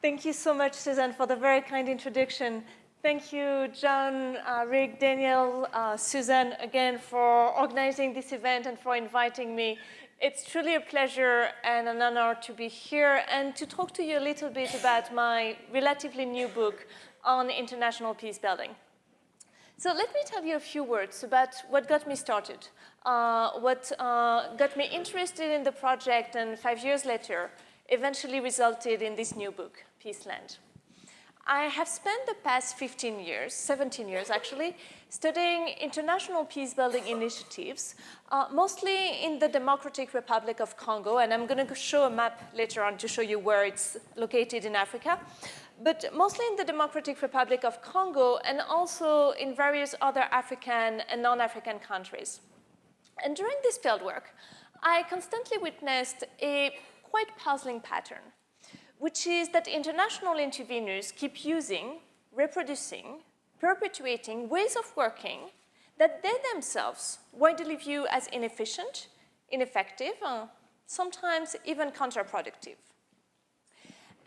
Thank you so much, Suzanne, for the very kind introduction. Thank you, John, Rick, Daniel, Suzanne, again, for organizing this event and for inviting me. It's truly a pleasure and an honor to be here and to talk to you a little bit about my relatively new book on international peace building. So let me tell you a few words about what got me started, what got me interested in the project, and 5 years later, eventually resulted in this new book, Peaceland. I have spent the past 15 years, 17 years actually, studying international peace-building initiatives, mostly in the Democratic Republic of Congo, and I'm going to show a map later on to show you where it's located in Africa, but mostly in the Democratic Republic of Congo and also in various other African and non-African countries. And during this fieldwork, I constantly witnessed a quite puzzling pattern, which is that international interveners keep using, reproducing, perpetuating ways of working that they themselves widely view as inefficient, ineffective, sometimes even counterproductive.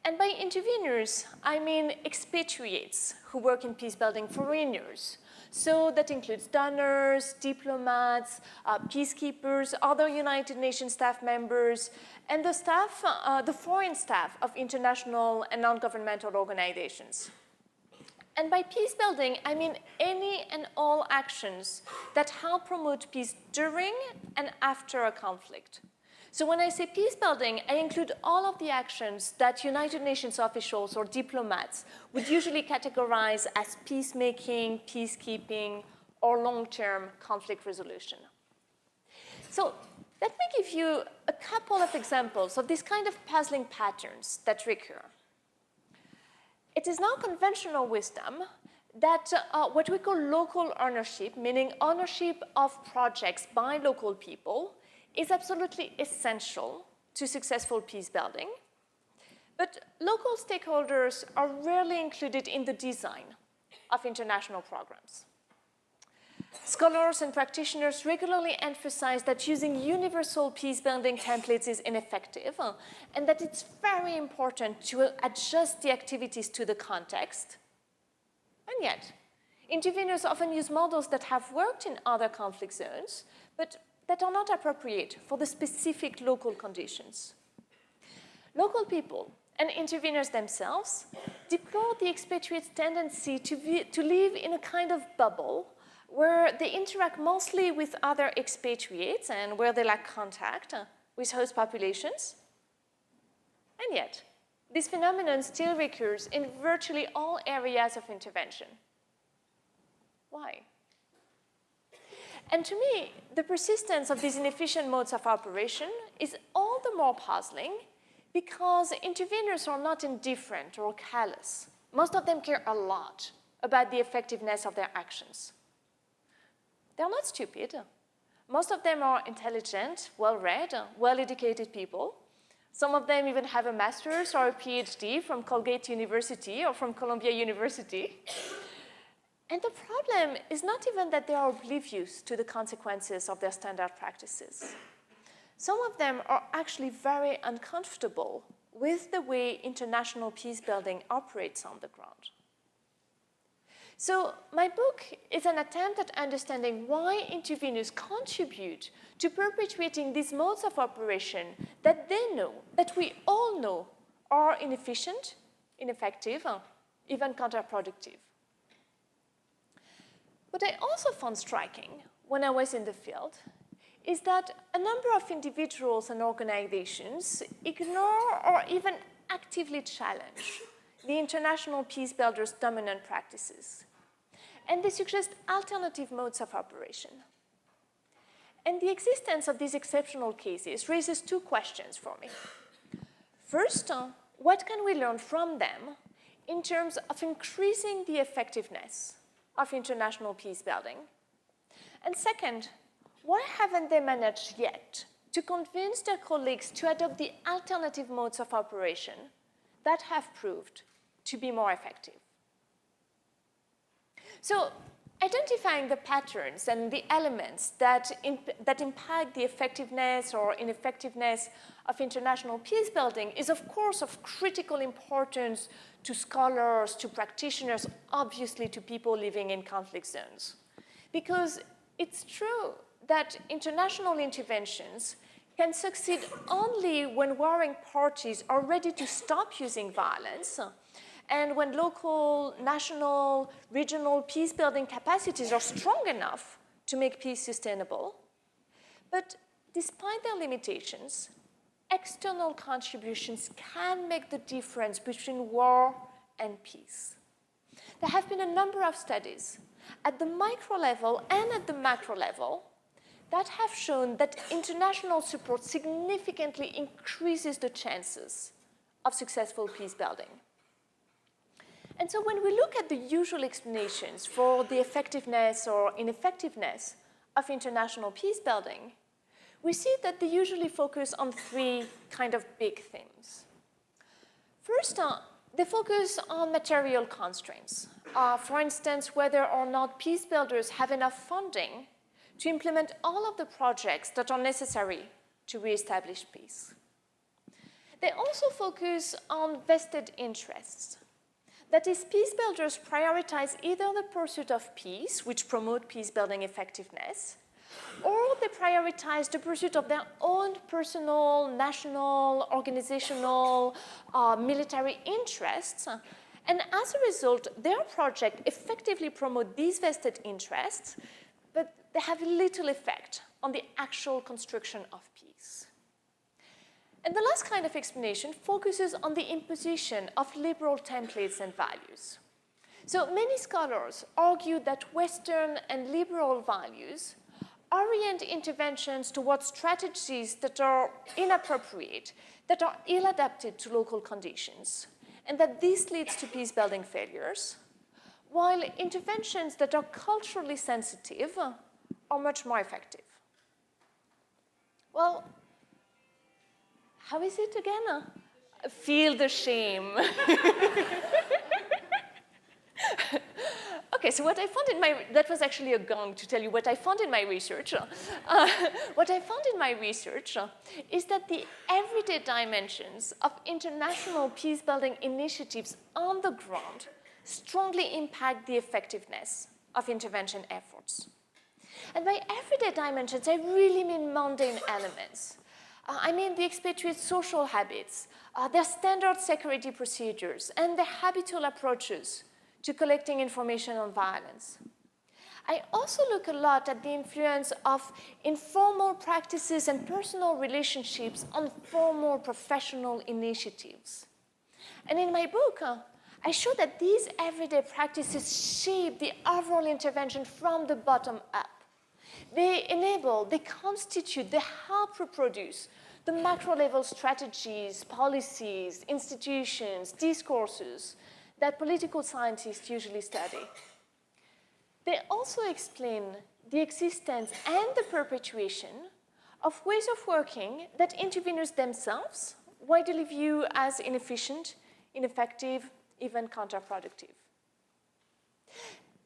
And by interveners, I mean expatriates who work in peacebuilding foreigners. So that includes donors, diplomats, peacekeepers, other United Nations staff members, and the staff, the foreign staff of international and non-governmental organizations. And by peacebuilding, I mean any and all actions that help promote peace during and after a conflict. So when I say peacebuilding, I include all of the actions that United Nations officials or diplomats would usually categorize as peacemaking, peacekeeping, or long-term conflict resolution. So let me give you a couple of examples of these kind of puzzling patterns that recur. It is now conventional wisdom that what we call local ownership, meaning ownership of projects by local people, is absolutely essential to successful peace building. But local stakeholders are rarely included in the design of international programs. Scholars and practitioners regularly emphasize that using universal peace-building templates is ineffective, and that it's very important to adjust the activities to the context. And yet, interveners often use models that have worked in other conflict zones, but that are not appropriate for the specific local conditions. Local people and interveners themselves deplore the expatriates' tendency to live in a kind of bubble where they interact mostly with other expatriates and where they lack contact with host populations. And yet, this phenomenon still recurs in virtually all areas of intervention. Why? And to me, the persistence of these inefficient modes of operation is all the more puzzling because interveners are not indifferent or callous. Most of them care a lot about the effectiveness of their actions. They're not stupid. Most of them are intelligent, well-read, well-educated people. Some of them even have a master's or a PhD from Colgate University or from Columbia University. And the problem is not even that they are oblivious to the consequences of their standard practices. Some of them are actually very uncomfortable with the way international peace building operates on the ground. So my book is an attempt at understanding why interveners contribute to perpetuating these modes of operation that they know, that we all know, are inefficient, ineffective, even counterproductive. What I also found striking when I was in the field is that a number of individuals and organizations ignore or even actively challenge the international peace builders' dominant practices. And they suggest alternative modes of operation. And the existence of these exceptional cases raises two questions for me. First, what can we learn from them in terms of increasing the effectiveness of international peace building? And second, why haven't they managed yet to convince their colleagues to adopt the alternative modes of operation that have proved to be more effective? So identifying the patterns and the elements that impact the effectiveness or ineffectiveness of international peace building is, of course, of critical importance to scholars, to practitioners, obviously to people living in conflict zones. Because it's true that international interventions can succeed only when warring parties are ready to stop using violence and when local, national, regional peace-building capacities are strong enough to make peace sustainable. But despite their limitations, external contributions can make the difference between war and peace. There have been a number of studies at the micro level and at the macro level that have shown that international support significantly increases the chances of successful peace building. And so when we look at the usual explanations for the effectiveness or ineffectiveness of international peace building, we see that they usually focus on three kind of big themes. First, they focus on material constraints. For instance, whether or not peace builders have enough funding to implement all of the projects that are necessary to reestablish peace. They also focus on vested interests. That is, peace builders prioritize either the pursuit of peace, which promote peace-building effectiveness, or they prioritize the pursuit of their own personal, national, organizational, military interests. And as a result, their project effectively promote these vested interests, but they have little effect on the actual construction of peace. And the last kind of explanation focuses on the imposition of liberal templates and values. So many scholars argue that Western and liberal values orient interventions towards strategies that are inappropriate, that are ill-adapted to local conditions, and that this leads to peace-building failures, while interventions that are culturally sensitive are much more effective. Well, how is it again? Feel the shame. Okay, so what I found in my, that was actually a gong to tell you what I found in my research. What I found in my research is that the everyday dimensions of international peace-building initiatives on the ground strongly impact the effectiveness of intervention efforts. And by everyday dimensions, I really mean mundane elements. I mean the expatriates' social habits, their standard security procedures, and their habitual approaches to collecting information on violence. I also look a lot at the influence of informal practices and personal relationships on formal professional initiatives. And in my book, I show that these everyday practices shape the overall intervention from the bottom up. They enable, they constitute, they help reproduce the macro-level strategies, policies, institutions, discourses that political scientists usually study. They also explain the existence and the perpetuation of ways of working that interveners themselves widely view as inefficient, ineffective, even counterproductive.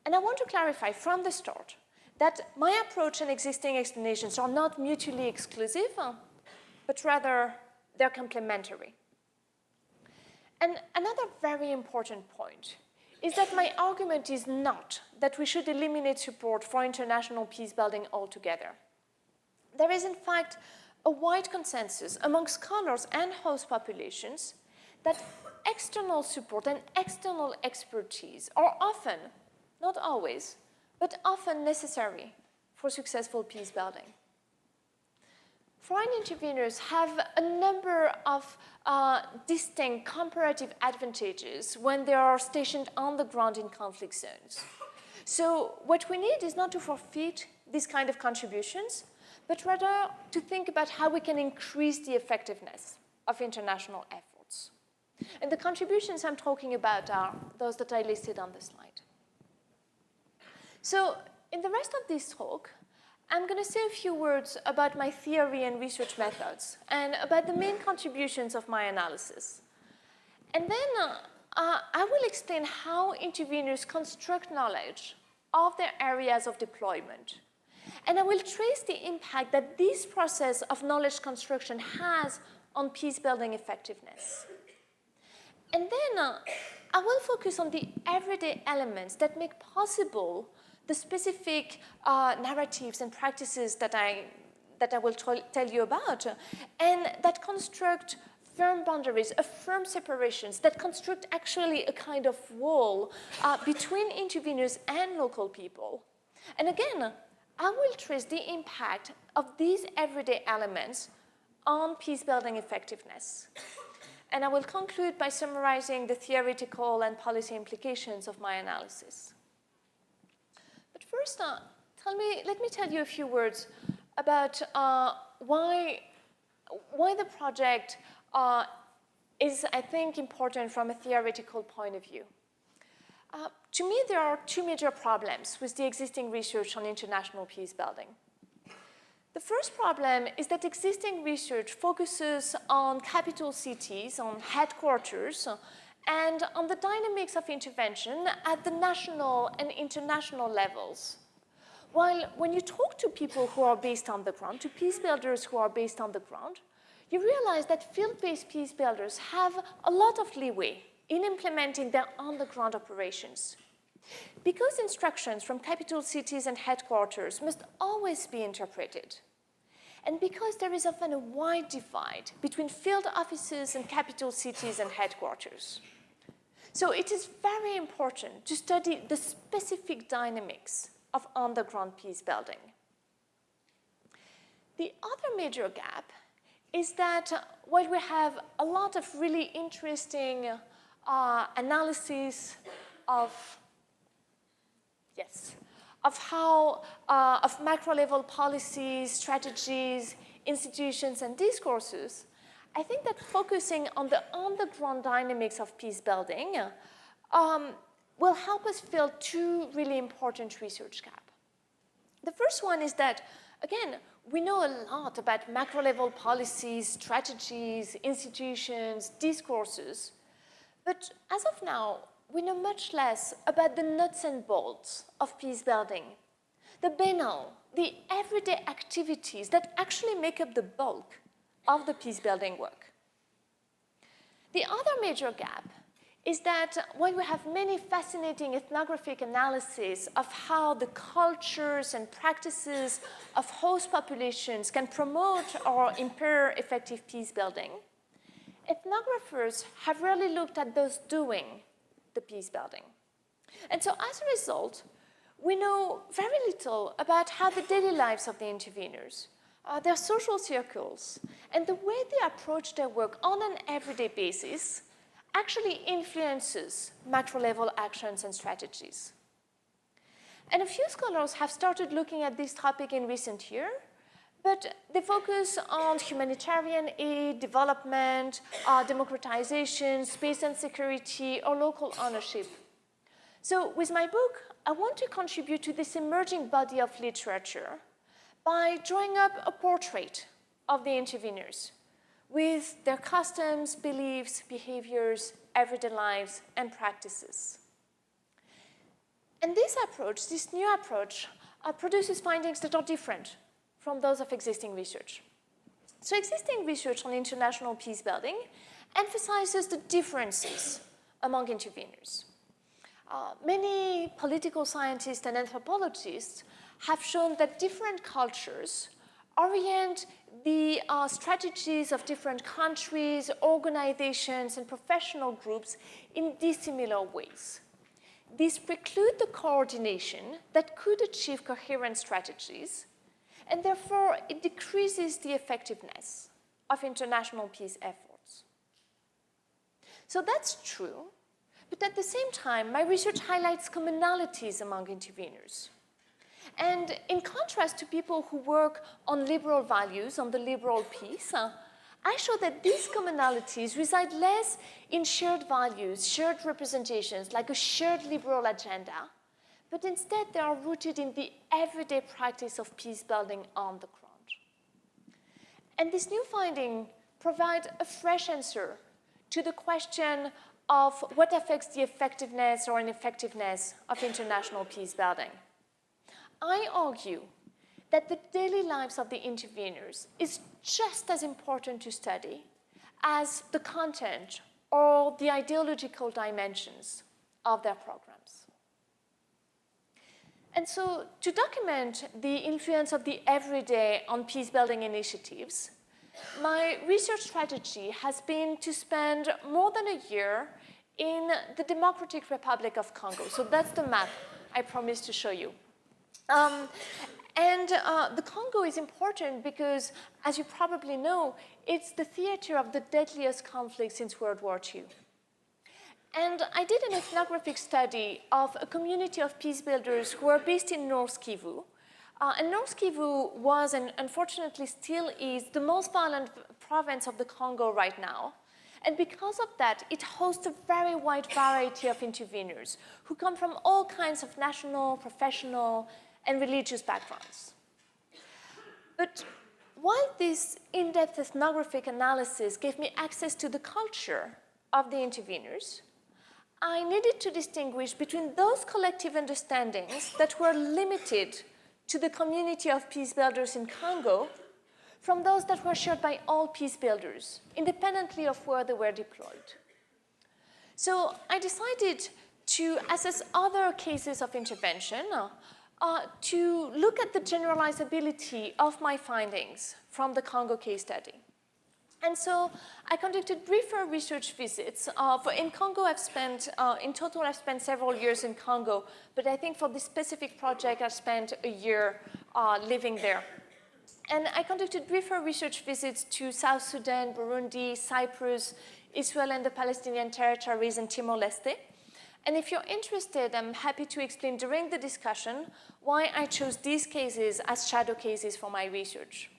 And I want to clarify from the start that my approach and existing explanations are not mutually exclusive, but rather they're complementary. And another very important point is that my argument is not that we should eliminate support for international peace building altogether. There is, in fact, a wide consensus among scholars and host populations that external support and external expertise are often, not always, but often necessary for successful peace building. Foreign interveners have a number of distinct comparative advantages when they are stationed on the ground in conflict zones. So what we need is not to forfeit these kind of contributions, but rather to think about how we can increase the effectiveness of international efforts. And the contributions I'm talking about are those that I listed on the slide. So in the rest of this talk, I'm going to say a few words about my theory and research methods and about the main contributions of my analysis. And then I will explain how interveners construct knowledge of their areas of deployment. And I will trace the impact that this process of knowledge construction has on peace-building effectiveness. And then I will focus on the everyday elements that make possible the specific narratives and practices that I will tell you about, and that construct firm boundaries, firm separations, that construct actually a kind of wall between interveners and local people. And again, I will trace the impact of these everyday elements on peace-building effectiveness. And I will conclude by summarizing the theoretical and policy implications of my analysis. But first, let me tell you a few words about why the project is, I think, important from a theoretical point of view. To me, there are two major problems with the existing research on international peace building. The first problem is that existing research focuses on capital cities, on headquarters, and on the dynamics of intervention at the national and international levels. While when you talk to people who are based on the ground, to peace builders who are based on the ground, you realize that field-based peace builders have a lot of leeway in implementing their on-the-ground operations. Because instructions from capital cities and headquarters must always be interpreted, and because there is often a wide divide between field offices and capital cities and headquarters. So it is very important to study the specific dynamics of on-the-ground peace building. The other major gap is that while we have a lot of really interesting analysis of macro-level policies, strategies, institutions, and discourses, I think that focusing on the on-the-ground dynamics of peace building will help us fill two really important research gaps. The first one is that, again, we know a lot about macro-level policies, strategies, institutions, discourses, but as of now, we know much less about the nuts and bolts of peace building, the banal, the everyday activities that actually make up the bulk of the peace building work. The other major gap is that while we have many fascinating ethnographic analyses of how the cultures and practices of host populations can promote or impair effective peace building, ethnographers have rarely looked at those doing the peace building. And so as a result, we know very little about how the daily lives of the interveners, their social circles, and the way they approach their work on an everyday basis actually influences macro-level actions and strategies. And a few scholars have started looking at this topic in recent years, but they focus on humanitarian aid, development, democratization, space and security, or local ownership. So with my book, I want to contribute to this emerging body of literature by drawing up a portrait of the interveners with their customs, beliefs, behaviors, everyday lives, and practices. And this approach, this new approach, produces findings that are different from those of existing research. So existing research on international peace building emphasizes the differences among interveners. Many political scientists and anthropologists have shown that different cultures orient the strategies of different countries, organizations, and professional groups in dissimilar ways. These preclude the coordination that could achieve coherent strategies, and therefore it decreases the effectiveness of international peace efforts. So that's true, but at the same time, my research highlights commonalities among interveners. And in contrast to people who work on liberal values, on the liberal peace, I show that these commonalities reside less in shared values, shared representations, like a shared liberal agenda, but instead they are rooted in the everyday practice of peace building on the ground. And this new finding provides a fresh answer to the question of what affects the effectiveness or ineffectiveness of international peace building. I argue that the daily lives of the interveners is just as important to study as the content or the ideological dimensions of their programs. And so to document the influence of the everyday on peace-building initiatives, my research strategy has been to spend more than a year in the Democratic Republic of Congo. So that's the map I promised to show you. The Congo is important because, as you probably know, it's the theater of the deadliest conflict since World War II. And I did an ethnographic study of a community of peace builders who are based in North Kivu. And North Kivu was, and unfortunately still is, the most violent province of the Congo right now. And because of that, it hosts a very wide variety of interveners who come from all kinds of national, professional, and religious backgrounds. But while this in-depth ethnographic analysis gave me access to the culture of the interveners, I needed to distinguish between those collective understandings that were limited to the community of peace builders in Congo from those that were shared by all peace builders, independently of where they were deployed. So I decided to assess other cases of intervention to look at the generalizability of my findings from the Congo case study. And so I conducted briefer research visits. In Congo, in total, I've spent several years in Congo, but I think for this specific project, I spent a year living there. And I conducted briefer research visits to South Sudan, Burundi, Cyprus, Israel and the Palestinian territories, and Timor-Leste. And if you're interested, I'm happy to explain during the discussion why I chose these cases as shadow cases for my research.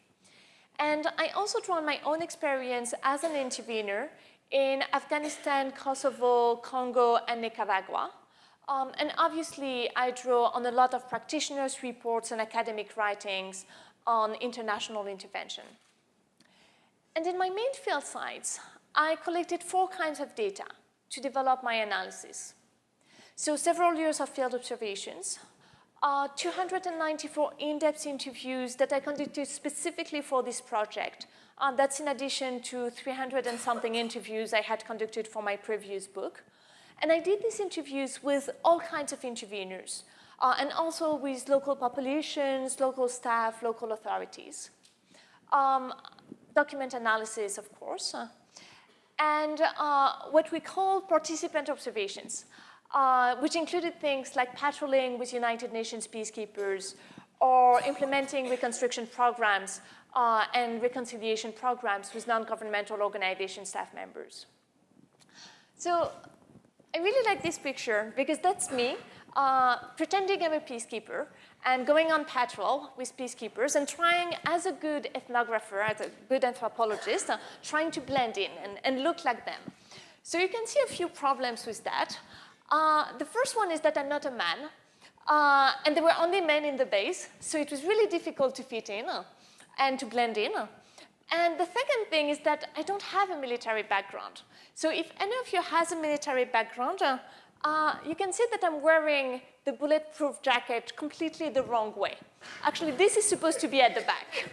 And I also draw on my own experience as an intervener in Afghanistan, Kosovo, Congo, and Nicaragua. And obviously, I draw on a lot of practitioners' reports and academic writings on international intervention. And in my main field sites, I collected 4 kinds of data to develop my analysis. So several years of field observations, 294 in-depth interviews that I conducted specifically for this project. That's in addition to 300 and something interviews I had conducted for my previous book. And I did these interviews with all kinds of interveners, and also with local populations, local staff, local authorities. Document analysis, of course, and what we call participant observations, which included things like patrolling with United Nations peacekeepers or implementing reconstruction programs and reconciliation programs with non-governmental organization staff members. So I really like this picture because that's me pretending I'm a peacekeeper and going on patrol with peacekeepers and trying, as a good ethnographer, as a good anthropologist, trying to blend in and look like them. So you can see a few problems with that. The first one is that I'm not a man, and there were only men in the base, so it was really difficult to fit in and to blend in. And the second thing is that I don't have a military background. So if any of you has a military background, you can see that I'm wearing the bulletproof jacket completely the wrong way. Actually, this is supposed to be at the back.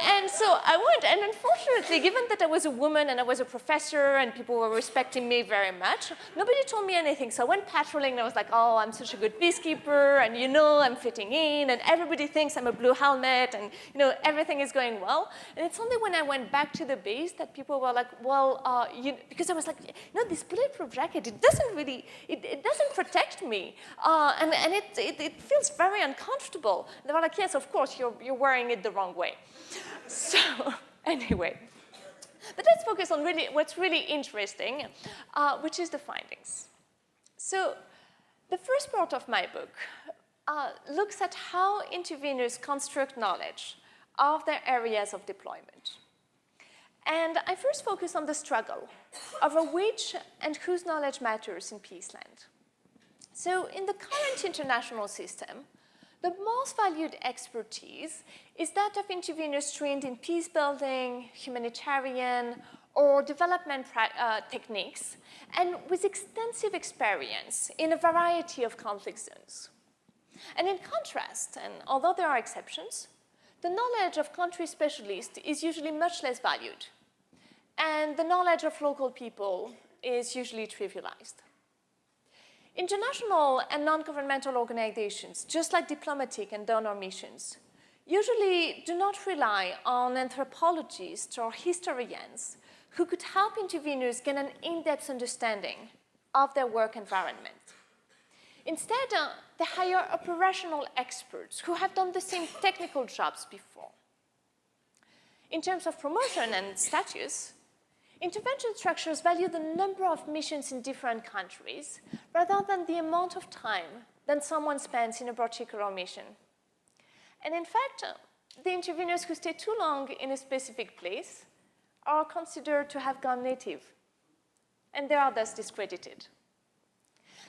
And so I went, and unfortunately, given that I was a woman and I was a professor and people were respecting me very much, nobody told me anything. So I went patrolling and I was like, oh, I'm such a good peacekeeper, and I'm fitting in, and everybody thinks I'm a blue helmet, and everything is going well. And it's only when I went back to the base that people were like, well, because I was like, this bulletproof jacket, it doesn't protect me, and it feels very uncomfortable. And they were like, yes, of course, you're wearing it the wrong way. So anyway, but let's focus on what's really interesting, which is the findings. So the first part of my book looks at how interveners construct knowledge of their areas of deployment. And I first focus on the struggle over which and whose knowledge matters in Peaceland. So in the current international system, the most valued expertise is that of interveners trained in peace building, humanitarian, or development techniques, and with extensive experience in a variety of conflict zones. And in contrast, and although there are exceptions, the knowledge of country specialists is usually much less valued, and the knowledge of local people is usually trivialized. International and non-governmental organizations, just like diplomatic and donor missions, usually do not rely on anthropologists or historians who could help interveners gain an in-depth understanding of their work environment. Instead, they hire operational experts who have done the same technical jobs before. In terms of promotion and status, intervention structures value the number of missions in different countries rather than the amount of time that someone spends in a particular mission. And in fact, the interveners who stay too long in a specific place are considered to have gone native, and they are thus discredited.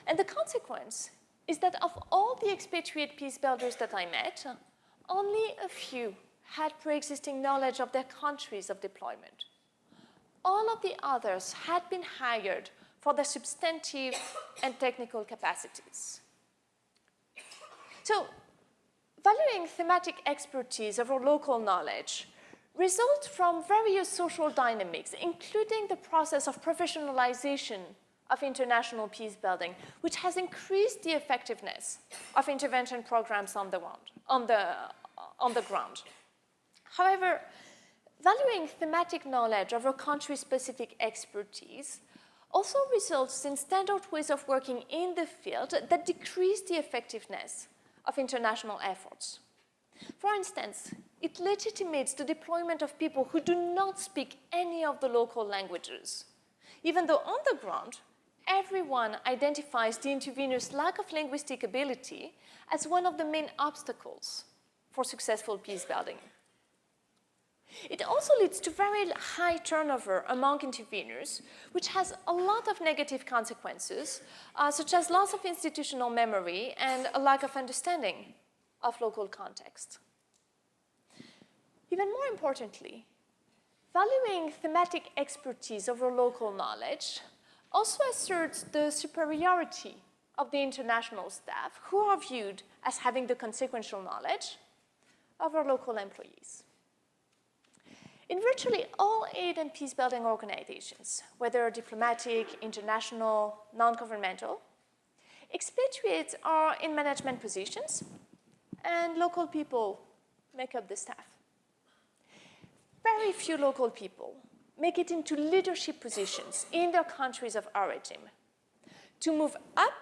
And the consequence is that of all the expatriate peace builders that I met, only a few had pre-existing knowledge of their countries of deployment. All of the others had been hired for their substantive and technical capacities. So, valuing thematic expertise over local knowledge results from various social dynamics, including the process of professionalization of international peace building, which has increased the effectiveness of intervention programs on the ground. However, valuing thematic knowledge over country-specific expertise also results in standard ways of working in the field that decrease the effectiveness of international efforts. For instance, it legitimates the deployment of people who do not speak any of the local languages, even though on the ground, everyone identifies the intervener's lack of linguistic ability as one of the main obstacles for successful peace building. It also leads to very high turnover among interveners, which has a lot of negative consequences, such as loss of institutional memory and a lack of understanding of local context. Even more importantly, valuing thematic expertise over local knowledge also asserts the superiority of the international staff, who are viewed as having the consequential knowledge over local employees. In virtually all aid and peace-building organizations, whether diplomatic, international, non-governmental, expatriates are in management positions, and local people make up the staff. Very few local people make it into leadership positions in their countries of origin. To move up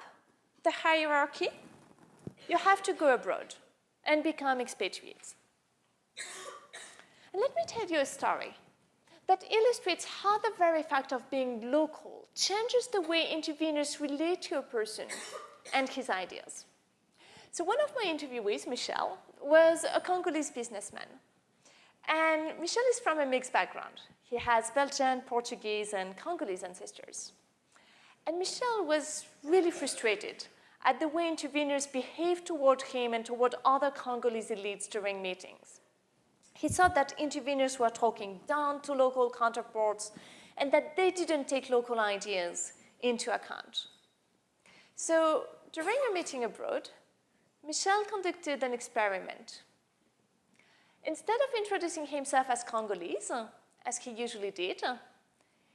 the hierarchy, you have to go abroad and become expatriates. And let me tell you a story that illustrates how the very fact of being local changes the way interveners relate to a person and his ideas. So one of my interviewees, Michel, was a Congolese businessman. And Michel is from a mixed background. He has Belgian, Portuguese, and Congolese ancestors. And Michel was really frustrated at the way interveners behaved toward him and toward other Congolese elites during meetings. He thought that interveners were talking down to local counterparts and that they didn't take local ideas into account. So during a meeting abroad, Michel conducted an experiment. Instead of introducing himself as Congolese, as he usually did,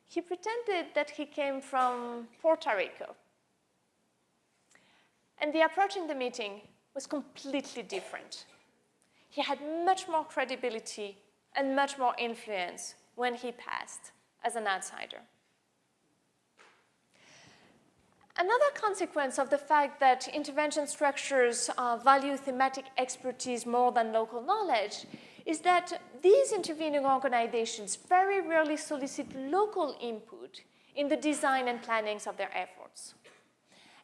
he pretended that he came from Puerto Rico. And the approach in the meeting was completely different. He had much more credibility and much more influence when he passed as an outsider. Another consequence of the fact that intervention structures value thematic expertise more than local knowledge is that these intervening organizations very rarely solicit local input in the design and plannings of their efforts.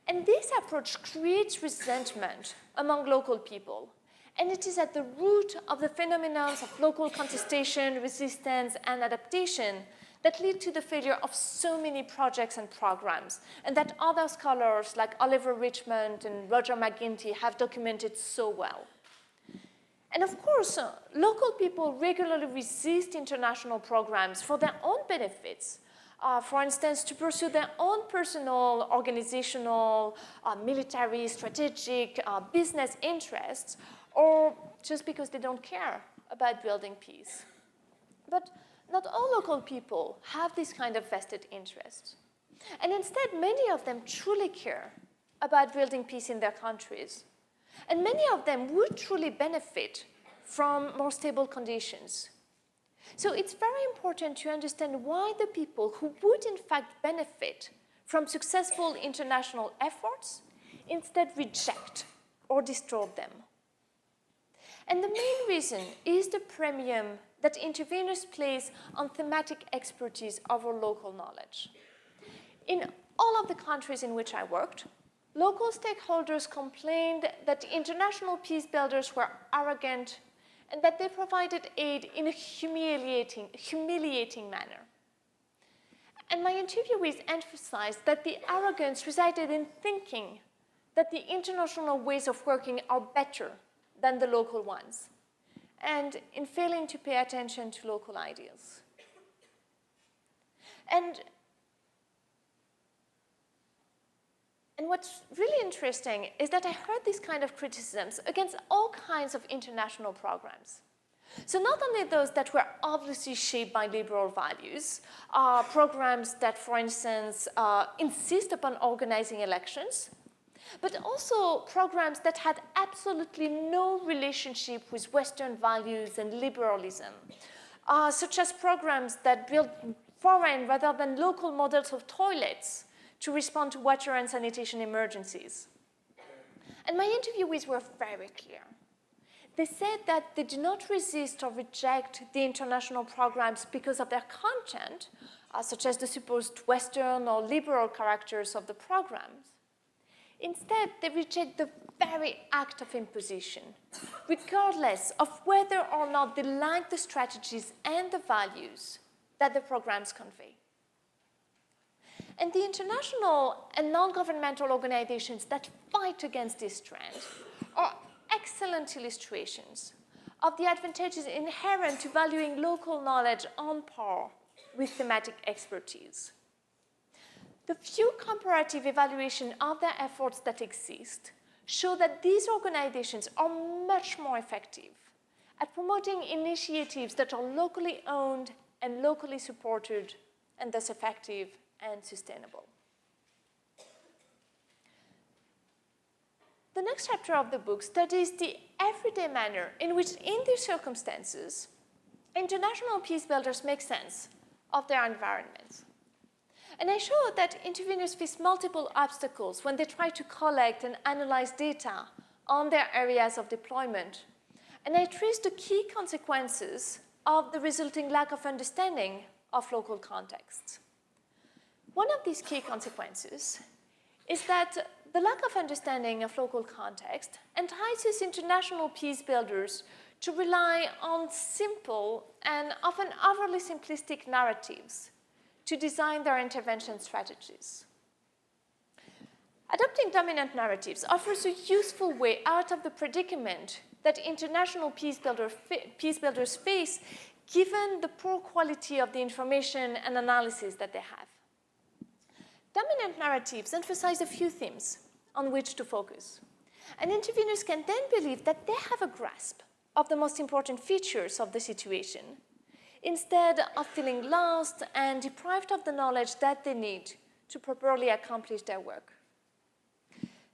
And this approach creates resentment among local people, and it is at the root of the phenomena of local contestation, resistance, and adaptation that lead to the failure of so many projects and programs, and that other scholars like Oliver Richmond and Roger McGinty have documented so well. And of course, local people regularly resist international programs for their own benefits. For instance, to pursue their own personal, organizational, military, strategic, business interests, or just because they don't care about building peace. But not all local people have this kind of vested interest. And instead, many of them truly care about building peace in their countries. And many of them would truly benefit from more stable conditions. So it's very important to understand why the people who would in fact benefit from successful international efforts instead reject or distort them. And the main reason is the premium that interveners place on thematic expertise over local knowledge. In all of the countries in which I worked, local stakeholders complained that the international peace builders were arrogant and that they provided aid in a humiliating manner. And my interviewees emphasized that the arrogance resided in thinking that the international ways of working are better than the local ones, and in failing to pay attention to local ideals. And what's really interesting is that I heard these kind of criticisms against all kinds of international programs. So not only those that were obviously shaped by liberal values, programs that, for instance, insist upon organizing elections, but also programs that had absolutely no relationship with Western values and liberalism, such as programs that built foreign rather than local models of toilets to respond to water and sanitation emergencies. And my interviewees were very clear. They said that they do not resist or reject the international programs because of their content, such as the supposed Western or liberal characters of the programs. Instead, they reject the very act of imposition, regardless of whether or not they like the strategies and the values that the programs convey. And the international and non-governmental organizations that fight against this trend are excellent illustrations of the advantages inherent to valuing local knowledge on par with thematic expertise. The few comparative evaluations of their efforts that exist show that these organizations are much more effective at promoting initiatives that are locally owned and locally supported, and thus effective and sustainable. The next chapter of the book studies the everyday manner in which, in these circumstances, international peace builders make sense of their environments. And I show that interveners face multiple obstacles when they try to collect and analyze data on their areas of deployment. And I trace the key consequences of the resulting lack of understanding of local contexts. One of these key consequences is that the lack of understanding of local context entices international peace builders to rely on simple and often overly simplistic narratives to design their intervention strategies. Adopting dominant narratives offers a useful way out of the predicament that international peace builders face, given the poor quality of the information and analysis that they have. Dominant narratives emphasize a few themes on which to focus, and interveners can then believe that they have a grasp of the most important features of the situation, instead of feeling lost and deprived of the knowledge that they need to properly accomplish their work.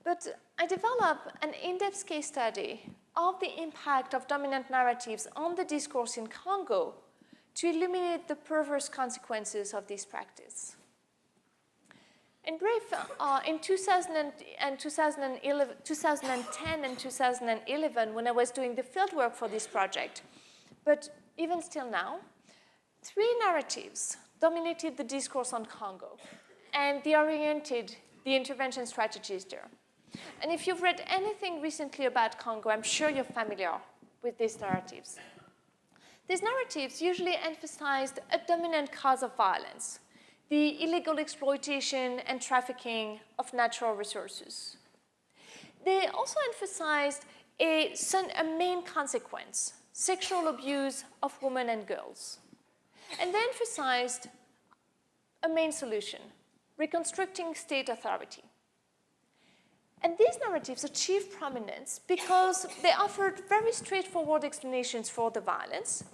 But I developed an in-depth case study of the impact of dominant narratives on the discourse in Congo to illuminate the perverse consequences of this practice. In brief, in 2010 and 2011, when I was doing the fieldwork for this project, but even still now, 3 narratives dominated the discourse on Congo, and they oriented the intervention strategies there. And if you've read anything recently about Congo, I'm sure you're familiar with these narratives. These narratives usually emphasized a dominant cause of violence, the illegal exploitation and trafficking of natural resources. They also emphasized a main consequence, sexual abuse of women and girls. And they emphasized a main solution, reconstructing state authority. And these narratives achieved prominence because they offered very straightforward explanations for the violence.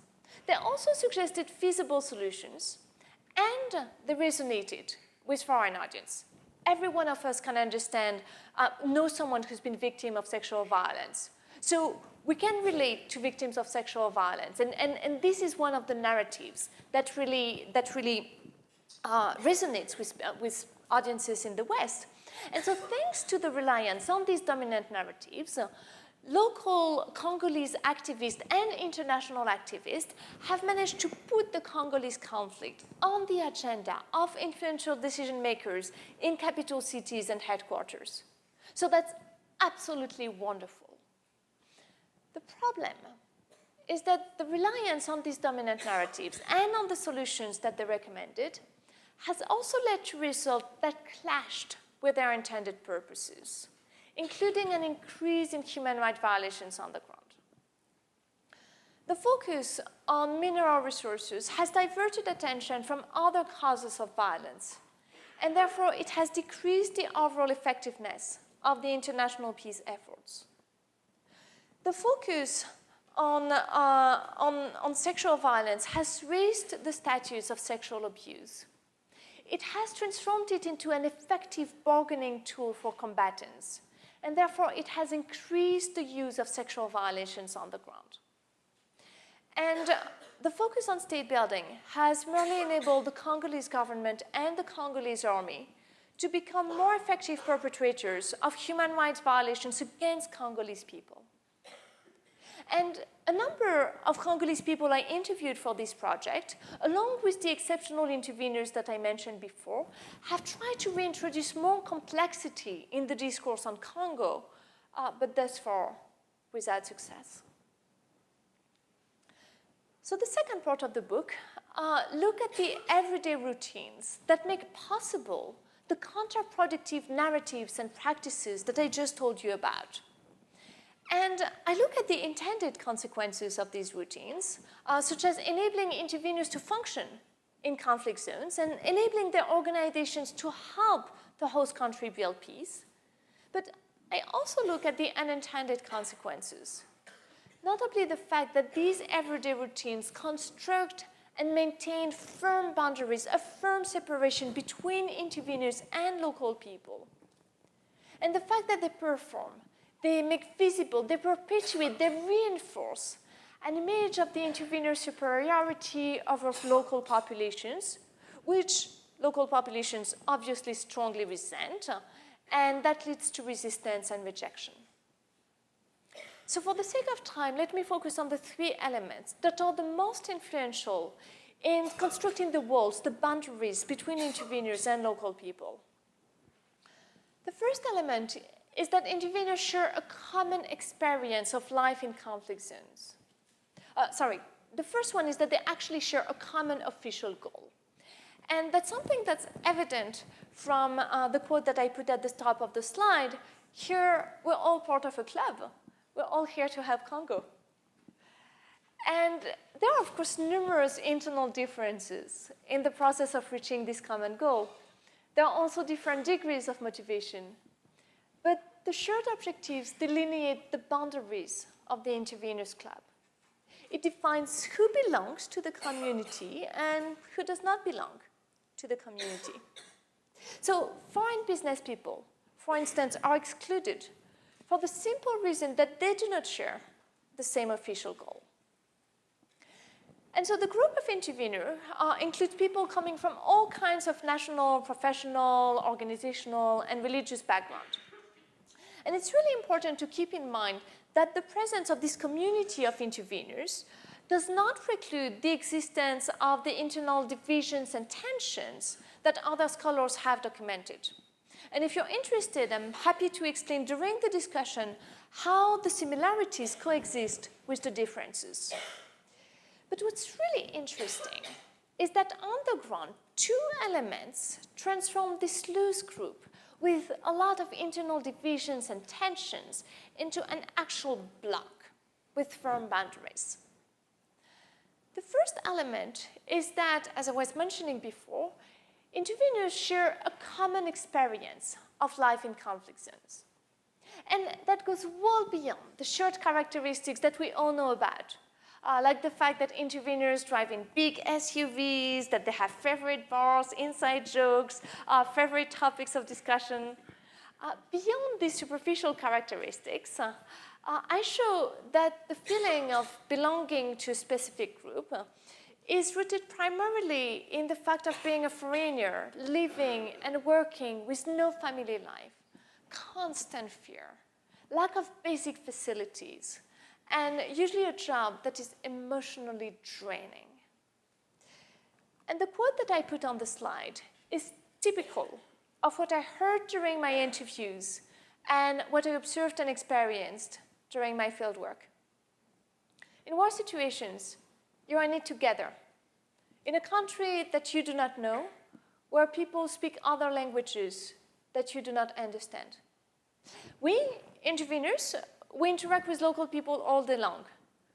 They also suggested feasible solutions, and they resonated with foreign audience. Every one of us can understand, know someone who's been victim of sexual violence. So we can relate to victims of sexual violence. And this is one of the narratives that really resonates with audiences in the West. And so thanks to the reliance on these dominant narratives, local Congolese activists and international activists have managed to put the Congolese conflict on the agenda of influential decision makers in capital cities and headquarters. So that's absolutely wonderful. The problem is that the reliance on these dominant narratives and on the solutions that they recommended has also led to results that clashed with their intended purposes, including an increase in human rights violations on the ground. The focus on mineral resources has diverted attention from other causes of violence, and therefore it has decreased the overall effectiveness of the international peace efforts. The focus on sexual violence has raised the status of sexual abuse. It has transformed it into an effective bargaining tool for combatants, and therefore it has increased the use of sexual violations on the ground. And the focus on state building has merely enabled the Congolese government and the Congolese army to become more effective perpetrators of human rights violations against Congolese people. And a number of Congolese people I interviewed for this project, along with the exceptional interveners that I mentioned before, have tried to reintroduce more complexity in the discourse on Congo, but thus far without success. So the second part of the book, look at the everyday routines that make possible the counterproductive narratives and practices that I just told you about. And I look at the intended consequences of these routines, such as enabling interveners to function in conflict zones and enabling their organizations to help the host country build peace. But I also look at the unintended consequences, notably the fact that these everyday routines construct and maintain firm boundaries, a firm separation between interveners and local people. And the fact that they perform, they make visible, they perpetuate, they reinforce an image of the intervener superiority over local populations, which local populations obviously strongly resent, and that leads to resistance and rejection. So for the sake of time, let me focus on the three elements that are the most influential in constructing the walls, the boundaries between interveners and local people. The first element is that interveners share a common experience of life in conflict zones. The first one is that they actually share a common official goal. And that's something that's evident from the quote that I put at the top of the slide. Here, we're all part of a club. We're all here to help Congo. And there are, of course, numerous internal differences in the process of reaching this common goal. There are also different degrees of motivation. But the shared objectives delineate the boundaries of the interveners club. It defines who belongs to the community and who does not belong to the community. So foreign business people, for instance, are excluded for the simple reason that they do not share the same official goal. And so the group of interveners includes people coming from all kinds of national, professional, organizational, and religious backgrounds. And it's really important to keep in mind that the presence of this community of interveners does not preclude the existence of the internal divisions and tensions that other scholars have documented. And if you're interested, I'm happy to explain during the discussion how the similarities coexist with the differences. But what's really interesting is that on the ground, two elements transform this loose group, with a lot of internal divisions and tensions, into an actual block with firm boundaries. The first element is that, as I was mentioning before, interveners share a common experience of life in conflict zones. And that goes well beyond the shared characteristics that we all know about, like the fact that interveners drive in big SUVs, that they have favorite bars, inside jokes, favorite topics of discussion. Beyond these superficial characteristics, I show that the feeling of belonging to a specific group is rooted primarily in the fact of being a foreigner, living and working with no family life, constant fear, lack of basic facilities, and usually a job that is emotionally draining. And the quote that I put on the slide is typical of what I heard during my interviews and what I observed and experienced during my fieldwork. In war situations, you are in it together, in a country that you do not know, where people speak other languages that you do not understand. We, interveners, we interact with local people all day long,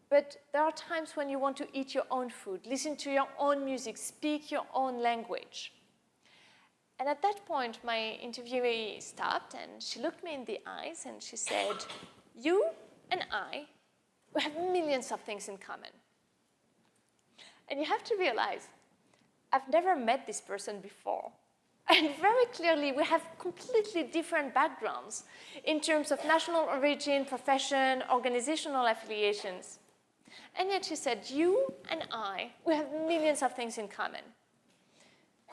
but there are times when you want to eat your own food, listen to your own music, speak your own language. And at that point, my interviewee stopped and she looked me in the eyes and she said, "You and I, we have millions of things in common." And you have to realize, I've never met this person before. And very clearly, we have completely different backgrounds in terms of national origin, profession, organizational affiliations. And yet she said, "You and I, we have millions of things in common.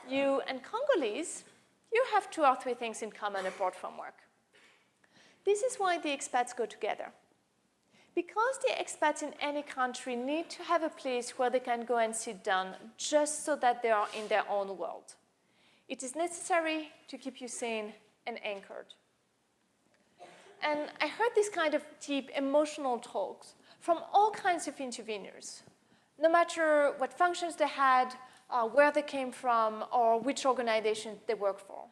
You and Congolese, you have 2 or 3 things in common apart from work." This is why the expats go together. Because the expats in any country need to have a place where they can go and sit down just so that they are in their own world. It is necessary to keep you sane and anchored. And I heard this kind of deep emotional talks from all kinds of interveners, no matter what functions they had, where they came from, or which organization they work for.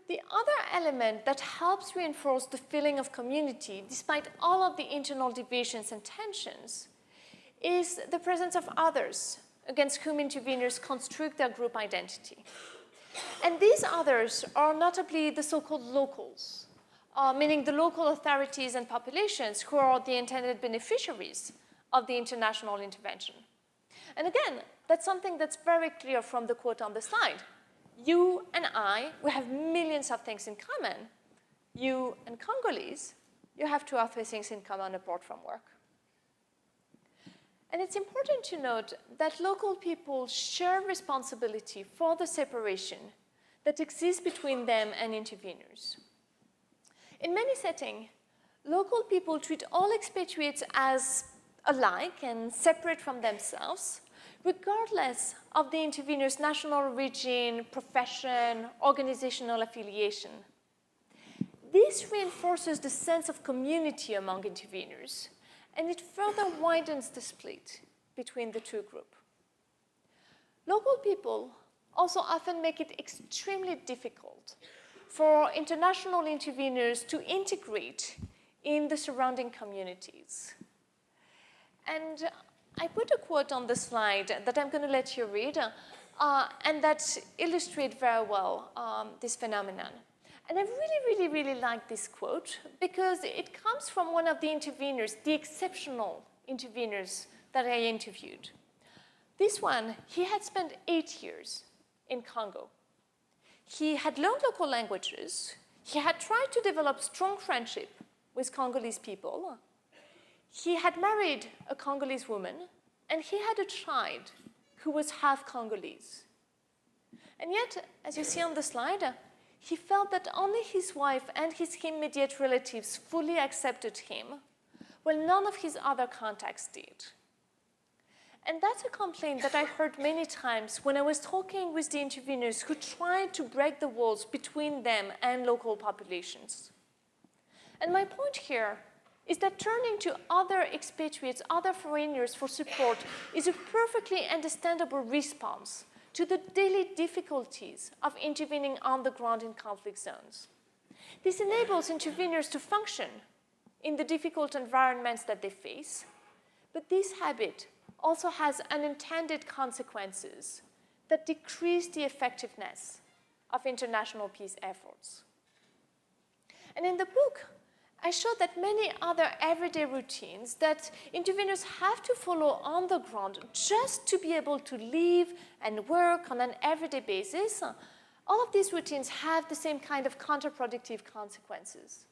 The other element that helps reinforce the feeling of community, despite all of the internal divisions and tensions, is the presence of others against whom interveners construct their group identity. And these others are notably the so-called locals, meaning the local authorities and populations who are the intended beneficiaries of the international intervention. And again, that's something that's very clear from the quote on the slide. You and I, we have millions of things in common. You and Congolese, you have 2 or 3 things in common apart from work. And it's important to note that local people share responsibility for the separation that exists between them and interveners. In many settings, local people treat all expatriates as alike and separate from themselves, regardless of the intervener's national origin, profession, organizational affiliation. This reinforces the sense of community among interveners, and it further widens the split between the 2 groups. Local people also often make it extremely difficult for international interveners to integrate in the surrounding communities. And I put a quote on the slide that I'm going to let you read, and that illustrates very well this phenomenon. And I really like this quote because it comes from one of the interveners, the exceptional interveners that I interviewed. This one, he had spent 8 years in Congo. He had learned local languages. He had tried to develop strong friendship with Congolese people. He had married a Congolese woman, and he had a child who was half Congolese. And yet, as you see on the slide, he felt that only his wife and his immediate relatives fully accepted him, while none of his other contacts did. And that's a complaint that I heard many times when I was talking with the interveners who tried to break the walls between them and local populations. And my point here is that turning to other expatriates, other foreigners for support is a perfectly understandable response to the daily difficulties of intervening on the ground in conflict zones. This enables interveners to function in the difficult environments that they face, but this habit also has unintended consequences that decrease the effectiveness of international peace efforts. And in the book, I showed that many other everyday routines that interveners have to follow on the ground just to be able to live and work on an everyday basis, all of these routines have the same kind of counterproductive consequences.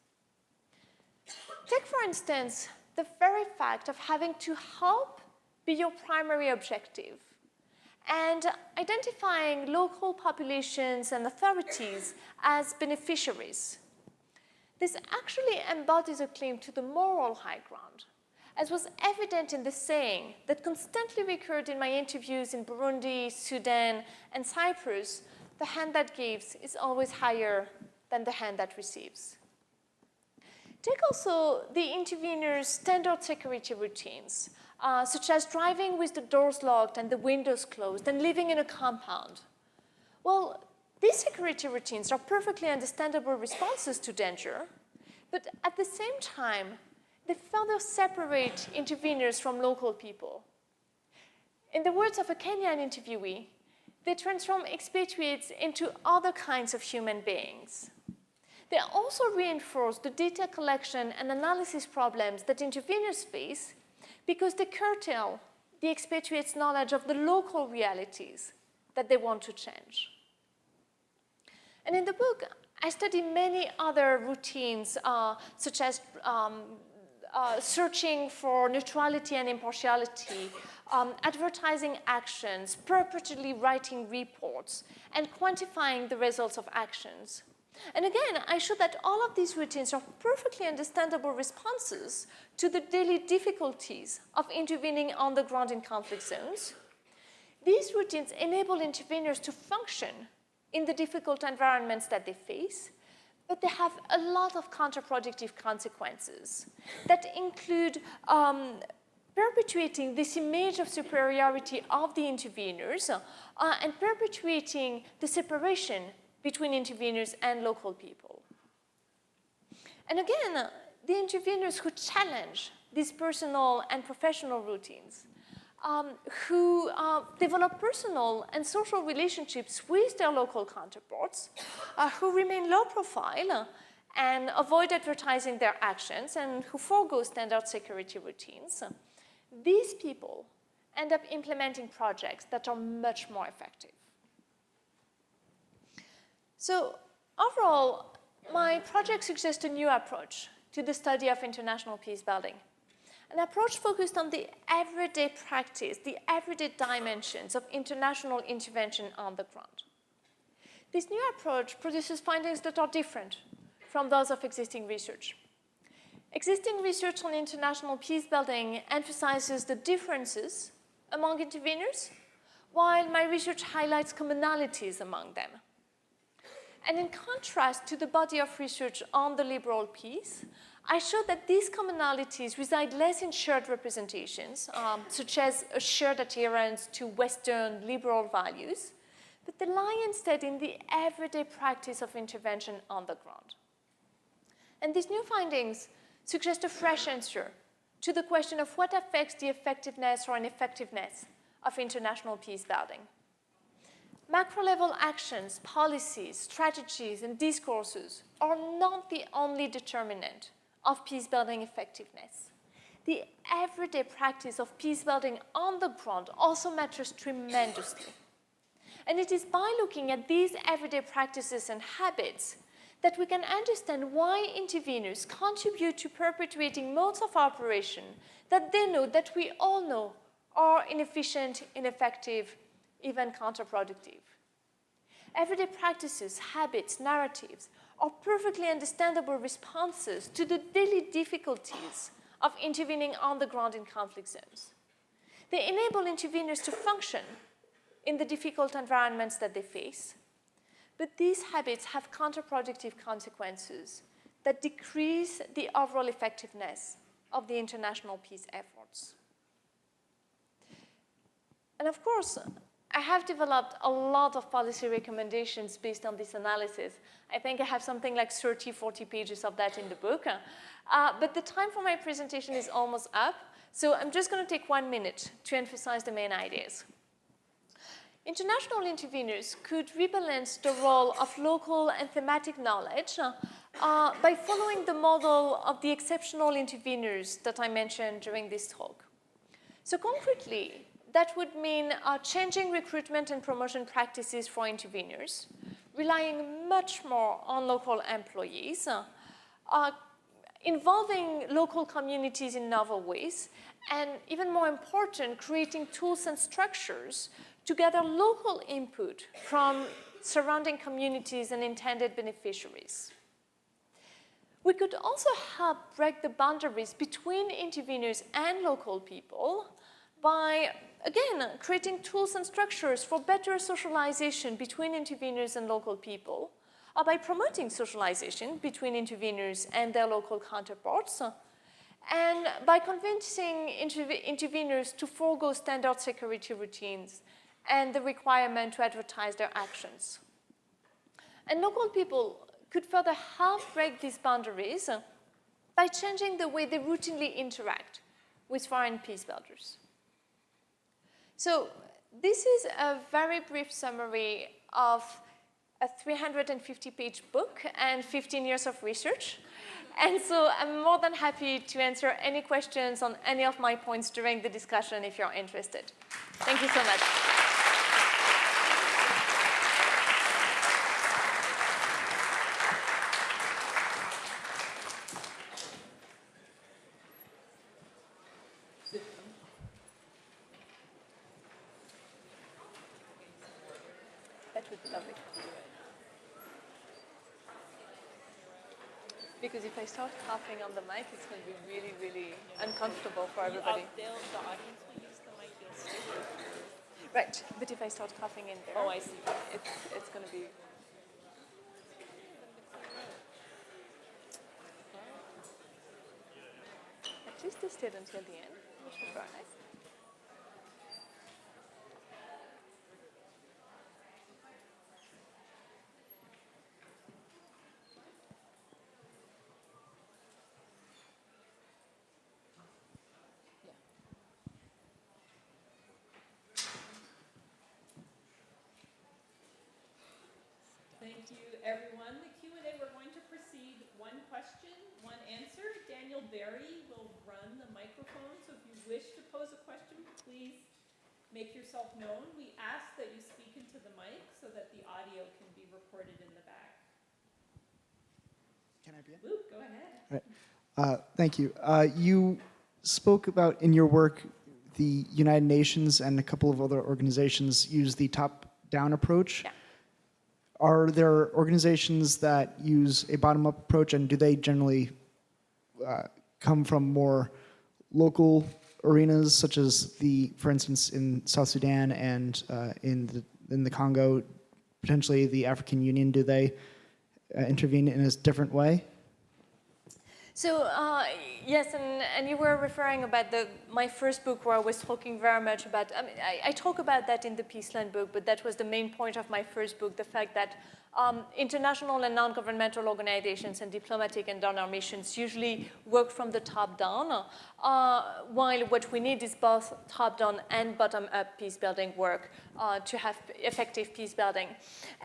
Take, for instance, the very fact of having to help be your primary objective and identifying local populations and authorities as beneficiaries. This actually embodies a claim to the moral high ground, as was evident in the saying that constantly recurred in my interviews in Burundi, Sudan, and Cyprus: the hand that gives is always higher than the hand that receives. Take also the interveners' standard security routines, such as driving with the doors locked and the windows closed and living in a compound. Well, these security routines are perfectly understandable responses to danger, but at the same time, they further separate interveners from local people. In the words of a Kenyan interviewee, they transform expatriates into other kinds of human beings. They also reinforce the data collection and analysis problems that interveners face because they curtail the expatriates' knowledge of the local realities that they want to change. And in the book, I study many other routines, such as searching for neutrality and impartiality, advertising actions, perpetually writing reports, and quantifying the results of actions. And again, I show that all of these routines are perfectly understandable responses to the daily difficulties of intervening on the ground in conflict zones. These routines enable interveners to function in the difficult environments that they face, but they have a lot of counterproductive consequences that include perpetuating this image of superiority of the interveners and perpetuating the separation between interveners and local people. And again, the interveners who challenge these personal and professional routines, who develop personal and social relationships with their local counterparts, who remain low profile and avoid advertising their actions, and who forego standard security routines, these people end up implementing projects that are much more effective. So overall, my project suggests a new approach to the study of international peace building. An approach focused on the everyday practice, the everyday dimensions of international intervention on the ground. This new approach produces findings that are different from those of existing research. Existing research on international peace building emphasizes the differences among interveners, while my research highlights commonalities among them. And in contrast to the body of research on the liberal peace, I showed that these commonalities reside less in shared representations, such as a shared adherence to Western liberal values, but they lie instead in the everyday practice of intervention on the ground. And these new findings suggest a fresh answer to the question of what affects the effectiveness or ineffectiveness of international peace building. Macro-level actions, policies, strategies, and discourses are not the only determinant of peace-building effectiveness. The everyday practice of peace-building on the ground also matters tremendously. And it is by looking at these everyday practices and habits that we can understand why interveners contribute to perpetuating modes of operation that they know, that we all know, are inefficient, ineffective, even counterproductive. Everyday practices, habits, narratives are perfectly understandable responses to the daily difficulties of intervening on the ground in conflict zones. They enable interveners to function in the difficult environments that they face, but these habits have counterproductive consequences that decrease the overall effectiveness of the international peace efforts. And of course, I have developed a lot of policy recommendations based on this analysis. I think I have something like 30, 40 pages of that in the book. But the time for my presentation is almost up, so I'm just going to take 1 minute to emphasize the main ideas. International interveners could rebalance the role of local and thematic knowledge by following the model of the exceptional interveners that I mentioned during this talk. So concretely, that would mean changing recruitment and promotion practices for interveners, relying much more on local employees, involving local communities in novel ways, and even more important, creating tools and structures to gather local input from surrounding communities and intended beneficiaries. We could also help break the boundaries between interveners and local people by, again, creating tools and structures for better socialization between interveners and local people, or by promoting socialization between interveners and their local counterparts, and by convincing interveners to forego standard security routines and the requirement to advertise their actions. And local people could further help break these boundaries by changing the way they routinely interact with foreign peace builders. So this is a very brief summary of a 350-page book and 15 years of research. And so I'm more than happy to answer any questions on any of my points during the discussion if you're interested. Thank you so much. That would be lovely. Because if I start coughing on the mic, it's going to be really, really uncomfortable for everybody. The audience will use the mic. Right, but if I start coughing in there, oh, I see. It's going to be. At least they stayed until the end, which was very nice. Thank you, everyone. The Q&A, we're going to proceed one question, one answer. Daniel Berry will run the microphone, so if you wish to pose a question, please make yourself known. We ask that you speak into the mic so that the audio can be recorded in the back. Can I be in? Luke, go ahead. All right. Thank you. You spoke about in your work the United Nations and a couple of other organizations use the top-down approach. Yeah. Are there organizations that use a bottom-up approach, and do they generally come from more local arenas, such as for instance, in South Sudan and in the Congo, potentially the African Union? Do they intervene in a different way? So yes, and you were referring about my first book where I was talking very much about, I talk about that in the Peaceland book, but that was the main point of my first book, the fact that international and non-governmental organizations and diplomatic and donor missions usually work from the top down, while what we need is both top-down and bottom-up peace building work to have effective peace building.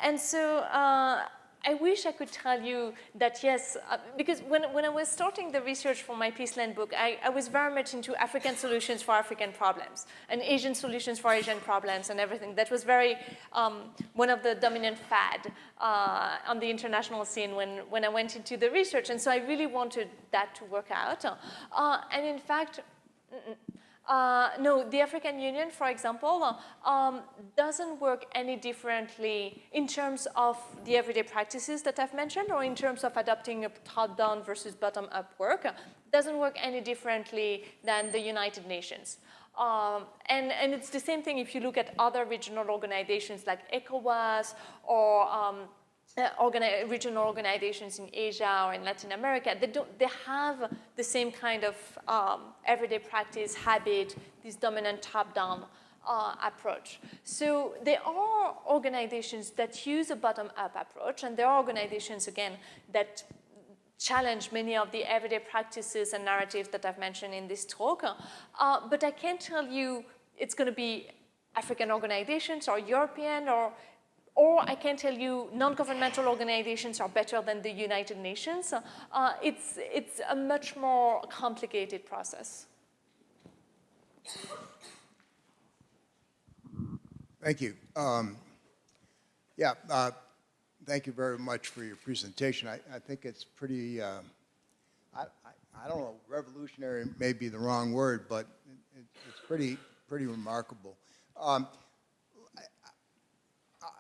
And so I wish I could tell you that yes, because when I was starting the research for my Peaceland book, I was very much into African solutions for African problems and Asian solutions for Asian problems and everything. That was very one of the dominant fad on the international scene when I went into the research. And so I really wanted that to work out. And in fact, no, the African Union, for example, doesn't work any differently in terms of the everyday practices that I've mentioned or in terms of adopting a top-down versus bottom-up work. Doesn't work any differently than the United Nations. And it's the same thing if you look at other regional organizations like ECOWAS or regional organizations in Asia or in Latin America. They have the same kind of everyday practice, habit, this dominant top-down approach. So there are organizations that use a bottom-up approach, and there are organizations, again, that challenge many of the everyday practices and narratives that I've mentioned in this talk. But I can't tell you it's going to be African organizations or European, or I can tell you non-governmental organizations are better than the United Nations. It's a much more complicated process. Thank you. Thank you very much for your presentation. I think it's pretty, I don't know, revolutionary may be the wrong word, but it's pretty remarkable.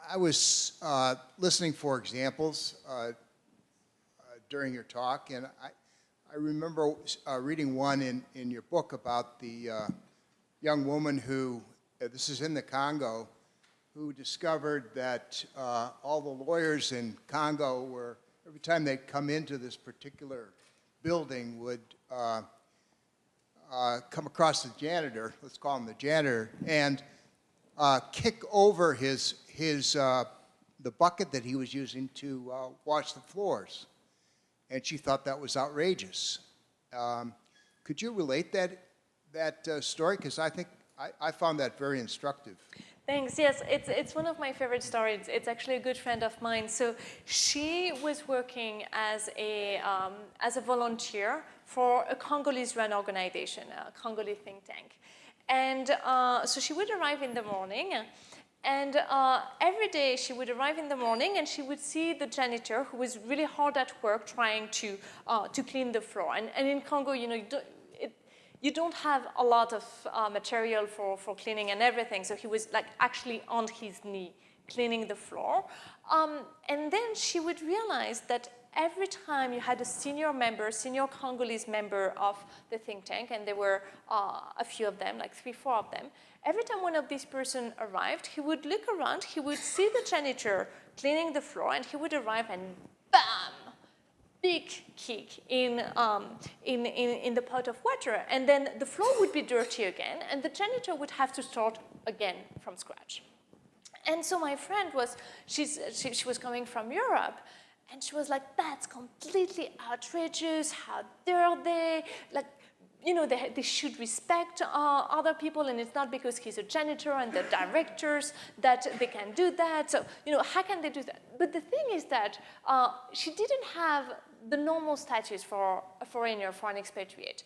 I was listening for examples during your talk, and I remember reading one in your book about the young woman who, this is in the Congo, who discovered that all the lawyers in Congo were, every time they'd come into this particular building, would come across the janitor, let's call him the janitor, and kick over the bucket that he was using to wash the floors. And she thought that was outrageous. Could you relate that story? Because I think I found that very instructive. Thanks. Yes, it's one of my favorite stories. It's actually a good friend of mine. So she was working as a volunteer for a Congolese-run organization, a Congolese think tank. And so she would arrive in the morning, and every day she would arrive in the morning and she would see the janitor who was really hard at work trying to clean the floor. And in Congo, you don't have a lot of material for cleaning and everything. So he was like actually on his knee cleaning the floor. And then she would realize that every time you had a senior Congolese member of the think tank, and there were a few of them, like 3, 4 of them, every time one of these person arrived, he would look around, he would see the janitor cleaning the floor, and he would arrive and bam! Big kick in the pot of water, and then the floor would be dirty again, and the janitor would have to start again from scratch. And so my friend she was coming from Europe, and she was like, that's completely outrageous, how dare they, like, they should respect other people, and it's not because he's a janitor and the directors that they can do that. So, how can they do that? But the thing is that she didn't have the normal status for a foreigner, for an expatriate.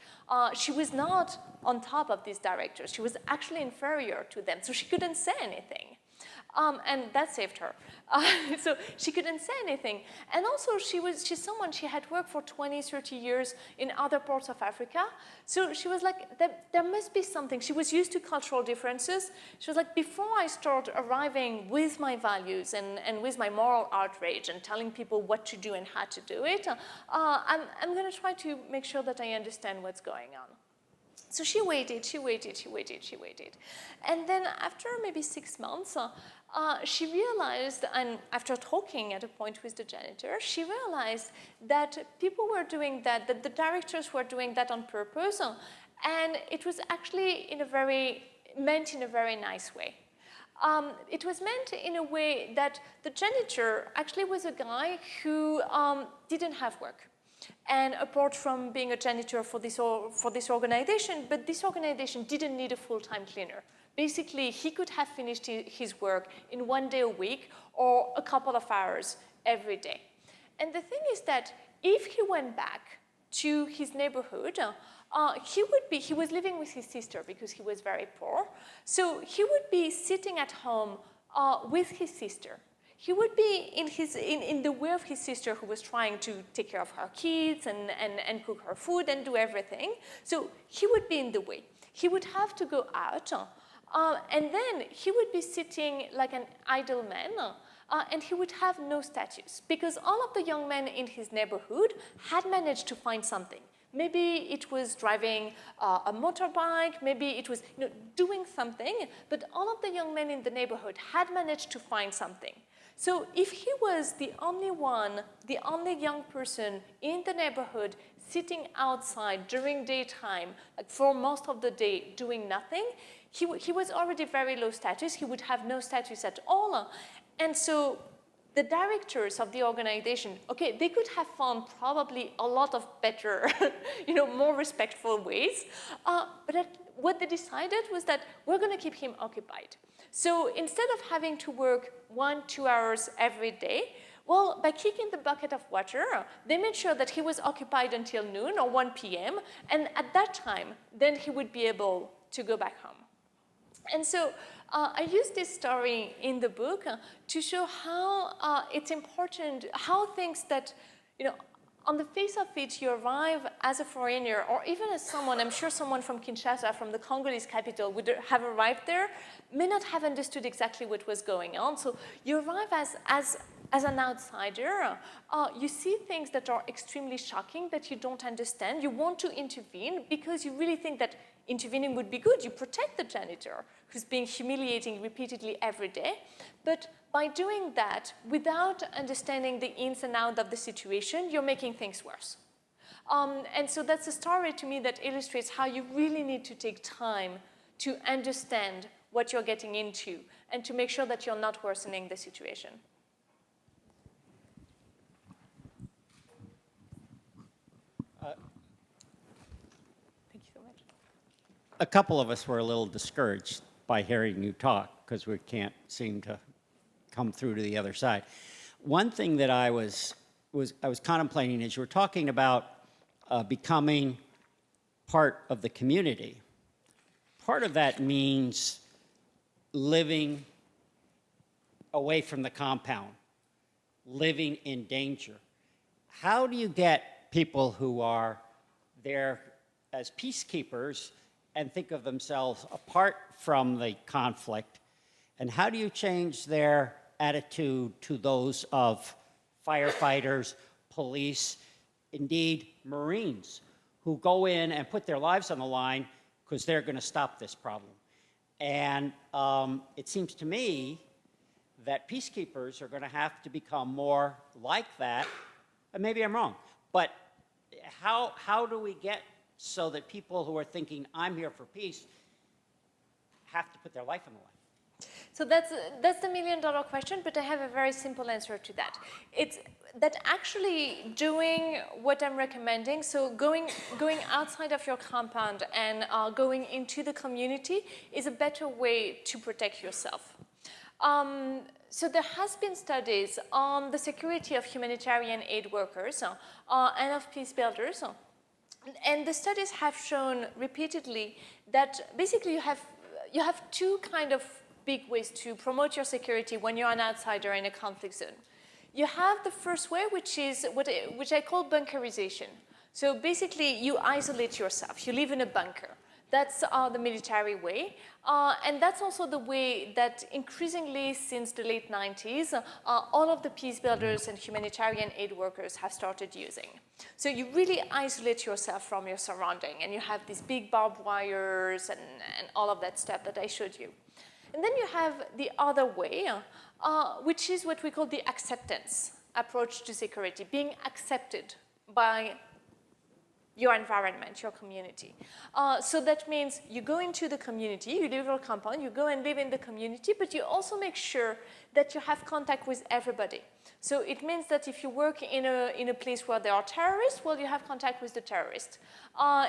She was not on top of these directors. She was actually inferior to them, so she couldn't say anything. And that saved her. So she couldn't say anything. And also she's someone, she had worked for 20, 30 years in other parts of Africa. So she was like, there must be something. She was used to cultural differences. She was like, before I start arriving with my values and with my moral outrage and telling people what to do and how to do it, I'm going to try to make sure that I understand what's going on. So she waited. And then after maybe 6 months, she realized, and after talking at a point with the janitor, she realized that people were doing that the directors were doing that on purpose, and it was actually meant in a very nice way. It was meant in a way that the janitor actually was a guy who didn't have work. And apart from being a janitor for this organization, but this organization didn't need a full-time cleaner. Basically, he could have finished his work in 1 day a week or a couple of hours every day. And the thing is that if he went back to his neighborhood, he was living with his sister because he was very poor. So he would be sitting at home with his sister. He would be in the way of his sister, who was trying to take care of her kids and cook her food and do everything. So he would be in the way. He would have to go out, and then he would be sitting like an idle man, and he would have no status, because all of the young men in his neighborhood had managed to find something. Maybe it was driving a motorbike, maybe it was doing something, but all of the young men in the neighborhood had managed to find something. So if he was the only one, the only young person in the neighborhood sitting outside during daytime, like for most of the day doing nothing, he was already very low status. He would have no status at all. And so the directors of the organization, okay, they could have found probably a lot of better, more respectful ways. But what they decided was that we're going to keep him occupied. So instead of having to work 1-2 hours every day, well, by kicking the bucket of water, they made sure that he was occupied until noon or 1 p.m. And at that time, then he would be able to go back home. And so I use this story in the book to show how it's important, how things that, on the face of it, you arrive as a foreigner, or even as someone, I'm sure someone from Kinshasa, from the Congolese capital, would have arrived there, may not have understood exactly what was going on. So you arrive as an outsider, you see things that are extremely shocking that you don't understand. You want to intervene because you really think that intervening would be good. You protect the janitor who's being humiliating repeatedly every day. But by doing that, without understanding the ins and outs of the situation, you're making things worse. And so that's a story to me that illustrates how you really need to take time to understand what you're getting into and to make sure that you're not worsening the situation. Thank you so much. A couple of us were a little discouraged by hearing you talk because we can't seem to come through to the other side. One thing that I was contemplating is you were talking about becoming part of the community. Part of that means living away from the compound, living in danger. How do you get people who are there as peacekeepers and think of themselves apart from the conflict? And how do you change their attitude to those of firefighters, police, indeed Marines, who go in and put their lives on the line because they're going to stop this problem? And it seems to me that peacekeepers are going to have to become more like that. And maybe I'm wrong, but how do we get so that people who are thinking, I'm here for peace, have to put their life on the line? So that's the million-dollar question, but I have a very simple answer to that. It's that actually doing what I'm recommending, so going outside of your compound and going into the community is a better way to protect yourself. So there has been studies on the security of humanitarian aid workers and of peace builders. And the studies have shown repeatedly that basically you have two kind of big ways to promote your security when you're an outsider in a conflict zone. You have the first way, which I call bunkerization. So basically, you isolate yourself. You live in a bunker. That's the military way. And that's also the way that increasingly since the late 90s, all of the peace builders and humanitarian aid workers have started using. So you really isolate yourself from your surrounding, and you have these big barbed wires and all of that stuff that I showed you. And then you have the other way, which is what we call the acceptance approach to security, being accepted by your environment, your community. So that means you go into the community, you leave your compound, you go and live in the community, but you also make sure that you have contact with everybody. So it means that if you work in a place where there are terrorists, well, you have contact with the terrorists.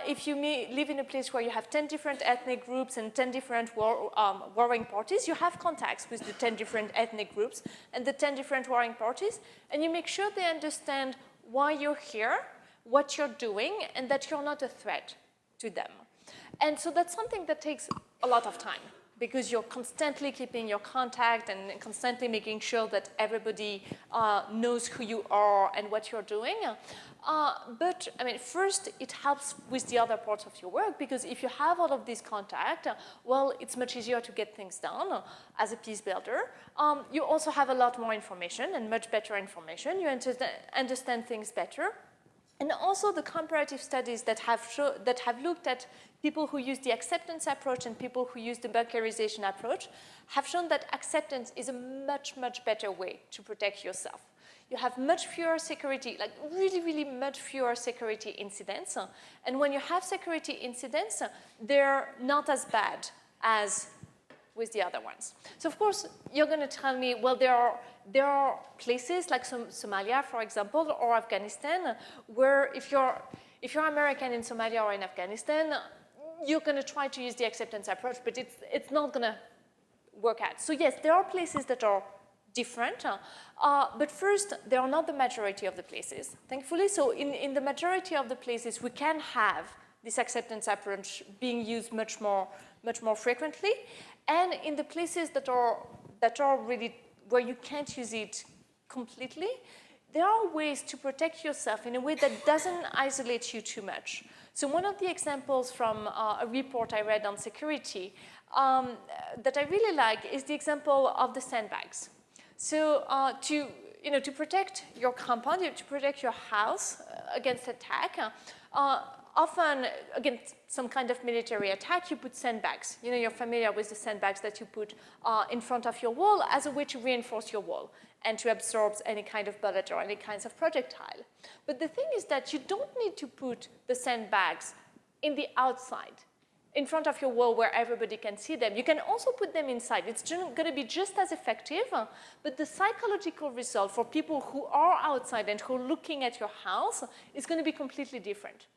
If you live in a place where you have 10 different ethnic groups and 10 different warring parties, you have contacts with the 10 different ethnic groups and the 10 different warring parties, and you make sure they understand why you're here, what you're doing, and that you're not a threat to them. And so that's something that takes a lot of time, because you're constantly keeping your contact and constantly making sure that everybody knows who you are and what you're doing. But I mean, first, it helps with the other parts of your work, because if you have all of this contact, well, it's much easier to get things done as a peace builder. You also have a lot more information and much better information. You understand things better. And also the comparative studies that have looked at people who use the acceptance approach and people who use the bunkerization approach have shown that acceptance is a much, much better way to protect yourself. You have much fewer security, like really, really much fewer security incidents. And when you have security incidents, they're not as bad as with the other ones. So of course, you're going to tell me, well, there are places like Somalia, for example, or Afghanistan, where if you're American in Somalia or in Afghanistan, you're going to try to use the acceptance approach, but it's not going to work out. So yes, there are places that are different, but first, they are not the majority of the places, thankfully. So in the majority of the places, we can have this acceptance approach being used much more frequently. And in the places that are really where you can't use it completely, there are ways to protect yourself in a way that doesn't isolate you too much. So one of the examples from a report I read on security that I really like is the example of the sandbags. So to protect your compound, to protect your house against attack, often against some kind of military attack, you put sandbags. You're familiar with the sandbags that you put in front of your wall as a way to reinforce your wall and to absorb any kind of bullet or any kinds of projectile. But the thing is that you don't need to put the sandbags in the outside, in front of your wall where everybody can see them. You can also put them inside. It's going to be just as effective, but the psychological result for people who are outside and who are looking at your house is going to be completely different.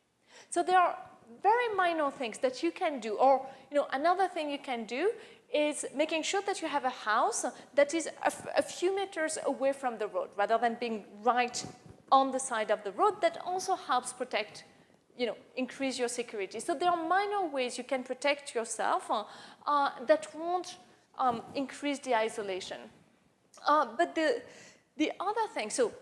So there are very minor things that you can do. Or another thing you can do is making sure that you have a house that is a few meters away from the road, rather than being right on the side of the road. That also helps protect, increase your security. So there are minor ways you can protect yourself that won't increase the isolation. But the other thing, so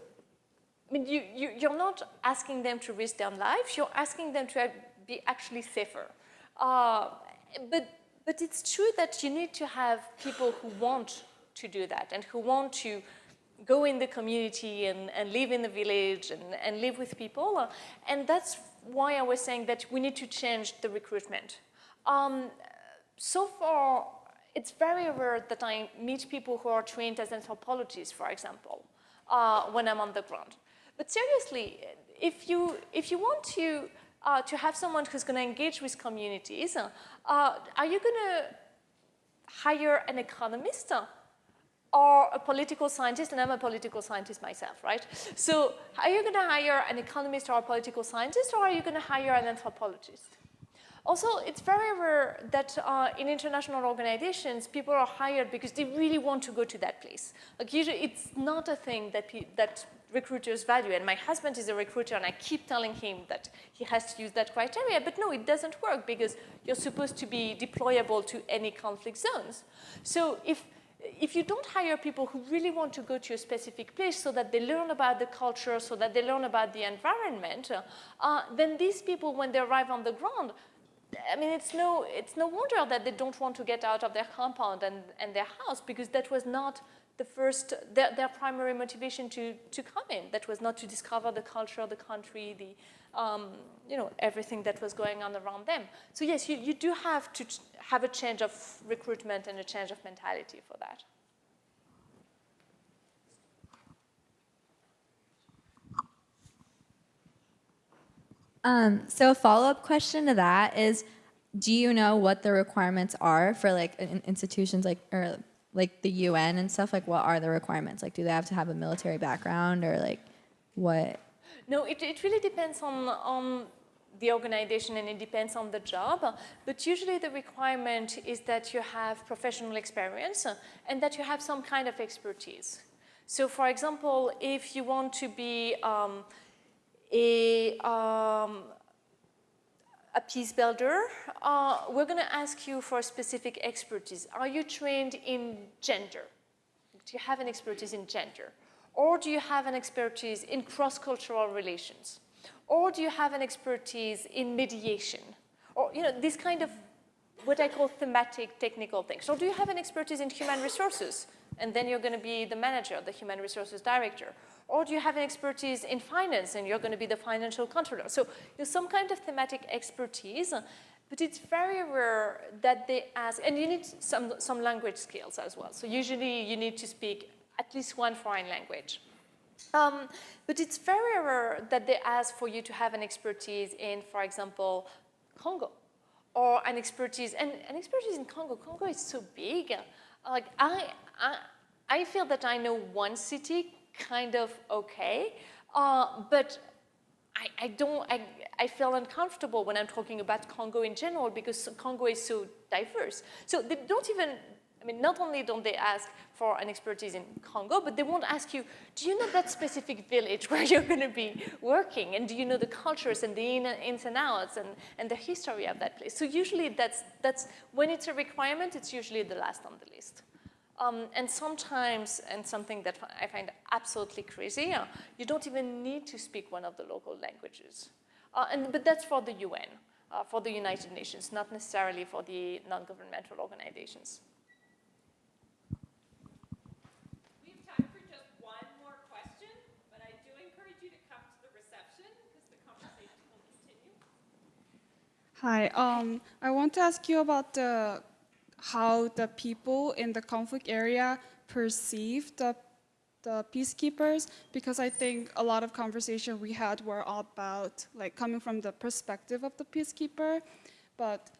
you're not asking them to risk their lives, you're asking them to be actually safer. But it's true that you need to have people who want to do that and who want to go in the community and live in the village and live with people. And that's why I was saying that we need to change the recruitment. So far, it's very rare that I meet people who are trained as anthropologists, for example, when I'm on the ground. But seriously, if you want to have someone who's going to engage with communities, are you going to hire an economist or a political scientist? And I'm a political scientist myself, right? So are you going to hire an economist or a political scientist, or are you going to hire an anthropologist? Also, it's very rare that in international organizations, people are hired because they really want to go to that place. Like usually, it's not a thing that recruiters value. And my husband is a recruiter, and I keep telling him that he has to use that criteria. But no, it doesn't work, because you're supposed to be deployable to any conflict zones. So if you don't hire people who really want to go to a specific place so that they learn about the culture, so that they learn about the environment, then these people, when they arrive on the ground, it's no wonder that they don't want to get out of their compound and their house, because that was not the first, their primary motivation to come in. That was not to discover the culture, the country, everything that was going on around them. So yes, you do have to have a change of recruitment and a change of mentality for that. So a follow-up question to that is, do you know what the requirements are for institutions like the UN and stuff? Like, what are the requirements? Like, do they have to have a military background, or what? No, it really depends on the organization, and it depends on the job. But usually the requirement is that you have professional experience and that you have some kind of expertise. So for example, if you want to be a peace builder, we're going to ask you for specific expertise. Are you trained in gender? Do you have an expertise in gender? Or do you have an expertise in cross-cultural relations? Or do you have an expertise in mediation? Or, this kind of what I call thematic technical things. Or do you have an expertise in human resources? And then you're going to be the manager, the human resources director. Or do you have an expertise in finance, and you're going to be the financial controller? So there's some kind of thematic expertise, But it's very rare that they ask, and you need some language skills as well. So usually you need to speak at least one foreign language. But it's very rare that they ask for you to have an expertise in, for example, Congo, or an expertise in Congo. Congo is so big. Like I feel that I know one city kind of okay, but I feel uncomfortable when I'm talking about Congo in general because Congo is so diverse. So they don't even, I mean, not only don't they ask for an expertise in Congo, but they won't ask you, do you know that specific village where you're going to be working? And do you know the cultures and the ins and outs and the history of that place? So usually that's when it's a requirement, it's usually the last on the list. And sometimes, and something that I find absolutely crazy, you don't even need to speak one of the local languages. But that's for the UN, for the United Nations, not necessarily for the non-governmental organizations. We have time for just one more question, but I do encourage you to come to the reception because the conversation will continue. Hi, I want to ask you about how the people in the conflict area perceive the peacekeepers, because I think a lot of conversation we had were all about like coming from the perspective of the peacekeeper, but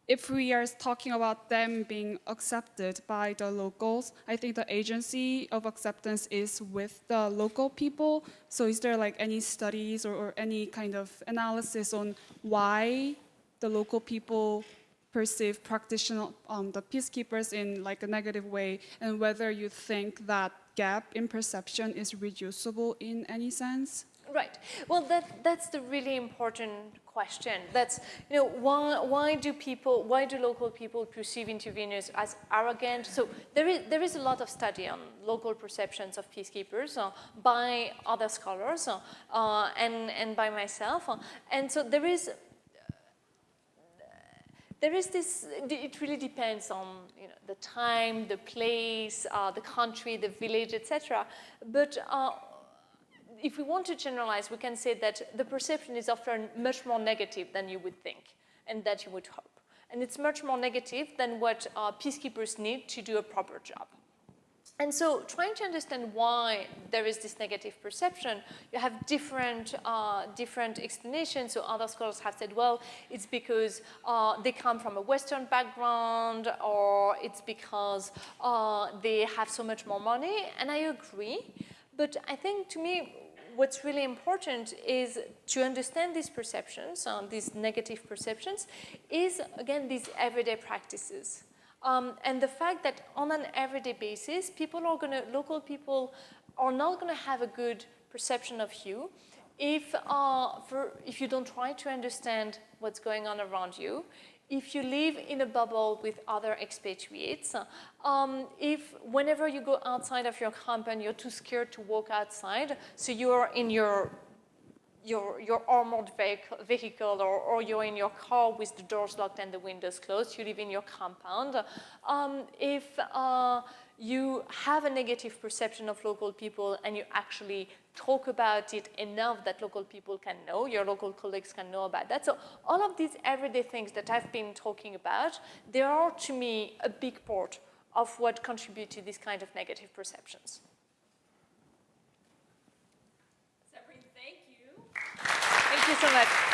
if we are talking about them being accepted by the locals, I think the agency of acceptance is with the local people. So is there like any studies or any kind of analysis on why the local people perceive practitioner, the peacekeepers in like a negative way, and whether you think that gap in perception is reducible in any sense? Right. Well, that's the really important question. That's, you know, why do local people perceive interveners as arrogant? So there is a lot of study on local perceptions of peacekeepers by other scholars and by myself. And so there is this, it really depends on, you know, the time, the place, the country, the village, etc. But if we want to generalize, we can say that the perception is often much more negative than you would think and that you would hope. And it's much more negative than what peacekeepers need to do a proper job. And so trying to understand why there is this negative perception, you have different explanations. So other scholars have said, well, it's because they come from a Western background, or it's because they have so much more money, and I agree. But I think, to me, what's really important is to understand these perceptions, these negative perceptions, is, again, these everyday practices. And the fact that on an everyday basis, local people are not going to have a good perception of you if you don't try to understand what's going on around you, if you live in a bubble with other expatriates, if whenever you go outside of your compound, you're too scared to walk outside, so you're in your armored vehicle, or you're in your car with the doors locked and the windows closed, you live in your compound. If you have a negative perception of local people and you actually talk about it enough that local people can know, your local colleagues can know about that. So all of these everyday things that I've been talking about, they are, to me, a big part of what contribute to this kind of negative perceptions. Séverine, thank you. Thank you so much.